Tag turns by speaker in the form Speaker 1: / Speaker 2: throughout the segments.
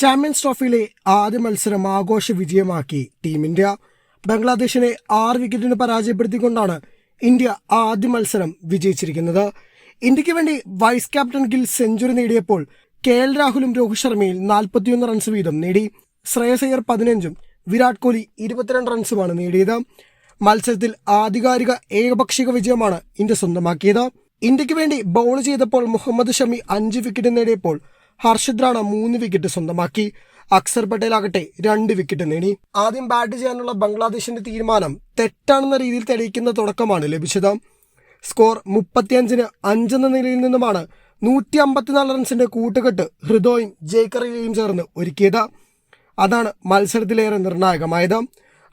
Speaker 1: Champions ട്രോഫിയിലെ ആദ്യ മത്സരം ആഘോഷ വിജയമാക്കി ടീം ഇന്ത്യ. ബംഗ്ലാദേശിനെ 6 വിക്കറ്റിന് പരാജയപ്പെടുത്തിക്കൊണ്ടാണ് ഇന്ത്യ ആദ്യ മത്സരം വിജയിച്ചിരിക്കുന്നത്. ഇന്ത്യക്ക് വേണ്ടി വൈസ് ക്യാപ്റ്റൻ ഗിൽ സെഞ്ചുറി നേടിയപ്പോൾ KL രാഹുലും രോഹിത് ശർമ്മയിൽ 41 റൺസ് വീതം നേടി. ശ്രേയസ് അയ്യർ 15ഉം വിരാട് കോഹ്ലി 22 റൺസുമാണ് നേടിയത്. മത്സരത്തിൽ ആധികാരിക ഏകപക്ഷീയ വിജയമാണ് ഇന്ത്യ സ്വന്തമാക്കിയത്. ഇന്ത്യക്ക് വേണ്ടി ബൗൾ ചെയ്തപ്പോൾ മുഹമ്മദ് ഷമി 5 വിക്കറ്റ് നേടിയപ്പോൾ ഹർഷിത് റാണ 3 വിക്കറ്റ് സ്വന്തമാക്കി. അക്സർ പട്ടേൽ ആകട്ടെ 2 വിക്കറ്റ് നേടി. ആദ്യം ബാറ്റ് ചെയ്യാനുള്ള ബംഗ്ലാദേശിന്റെ തീരുമാനം തെറ്റാണെന്ന രീതിയിൽ തെളിയിക്കുന്ന തുടക്കമാണ് ലഭിച്ചത്. സ്കോർ 35-5 എന്ന നിലയിൽ നിന്നുമാണ് 154 റൺസിന്റെ കൂട്ടുകെട്ട് ഹൃദോയും ജയ്ക്കറിയും ചേർന്ന് ഒരുക്കിയത്. അതാണ് മത്സരത്തിലേറെ നിർണായകമായത്.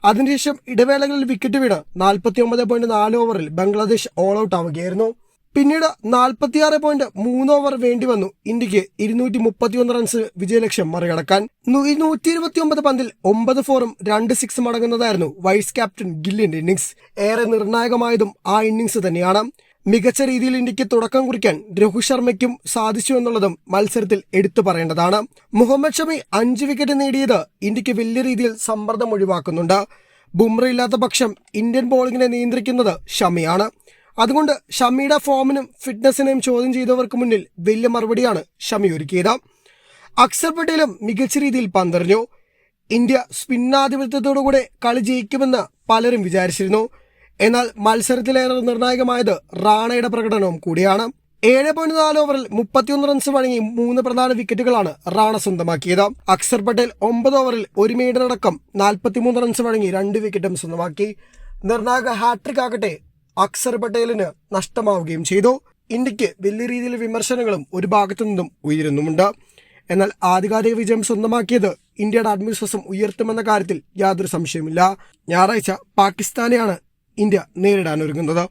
Speaker 1: അതിനുശേഷം ഇടവേളകളിൽ വിക്കറ്റ് വീണ് 49.4 ഓവറിൽ ബംഗ്ലാദേശ് ഓൾ ഔട്ട് ആവുകയായിരുന്നു. പിന്നീട് 46.3 ഓവർ വേണ്ടി വന്നു ഇന്ത്യക്ക് 231 റൺസ് വിജയലക്ഷ്യം മറികടക്കാൻ. 129 പന്തിൽ 9 ഫോറും 2 സിക്സും അടങ്ങുന്നതായിരുന്നു വൈസ് ക്യാപ്റ്റൻ ഗില്ലിന്റെ ഇന്നിംഗ്സ്. ഏറെ നിർണായകമായതും ആ ഇന്നിംഗ്സ് തന്നെയാണ്. മികച്ച രീതിയിൽ ഇന്ത്യക്ക് തുടക്കം കുറിക്കാൻ രോഹിത് ശർമ്മയ്ക്കും സാധിച്ചു എന്നുള്ളതും മത്സരത്തിൽ എടുത്തു പറയേണ്ടതാണ്. മുഹമ്മദ് ഷമി 5 വിക്കറ്റ് നേടിയത് ഇന്ത്യക്ക് വലിയ രീതിയിൽ സമ്മർദ്ദം ഒഴിവാക്കുന്നുണ്ട്. ബുംറ ഇല്ലാത്ത പക്ഷം ഇന്ത്യൻ ബോളിങ്ങിനെ നിയന്ത്രിക്കുന്നത് ഷമിയാണ്. അതുകൊണ്ട് ഷമിയുടെ ഫോമിനും ഫിറ്റ്നസിനെയും ചോദ്യം ചെയ്തവർക്ക് മുന്നിൽ വലിയ മറുപടിയാണ് ഷമി ഒരുക്കിയത്. അക്സർ പട്ടേലും മികച്ച രീതിയിൽ പന്തെറിഞ്ഞു. ഇന്ത്യ സ്പിന്നാധിപത്യത്തോടുകൂടെ കളി ജയിക്കുമെന്ന് പലരും വിചാരിച്ചിരുന്നു. എന്നാൽ മത്സരത്തിലേറെ നിർണായകമായത് റാണയുടെ പ്രകടനവും കൂടിയാണ്. 7.4 ഓവറിൽ 31 റൺസ് വഴങ്ങി 3 പ്രധാന വിക്കറ്റുകളാണ് റാണ സ്വന്തമാക്കിയത്. അക്സർ പട്ടേൽ 9 ഓവറിൽ 1 മെയ്ഡനടക്കം 43 റൺസ് വഴങ്ങി 2 വിക്കറ്റും സ്വന്തമാക്കി. നിർണായക ഹാട്രിക് ആകട്ടെ അക്സർ പട്ടേലിന് നഷ്ടമാവുകയും ചെയ്തു. ഇന്ത്യക്ക് വലിയ രീതിയിൽ വിമർശനങ്ങളും ഒരു ഭാഗത്തു നിന്നും ഉയരുന്നുമുണ്ട്. എന്നാൽ ആധികാരിക വിജയം സ്വന്തമാക്കിയത് ഇന്ത്യയുടെ ആത്മവിശ്വാസം ഉയർത്തുമെന്ന കാര്യത്തിൽ യാതൊരു സംശയമില്ല. ഞായറാഴ്ച പാകിസ്ഥാനെയാണ് ഇന്ത്യ നേരിടാനൊരുങ്ങുന്നത്.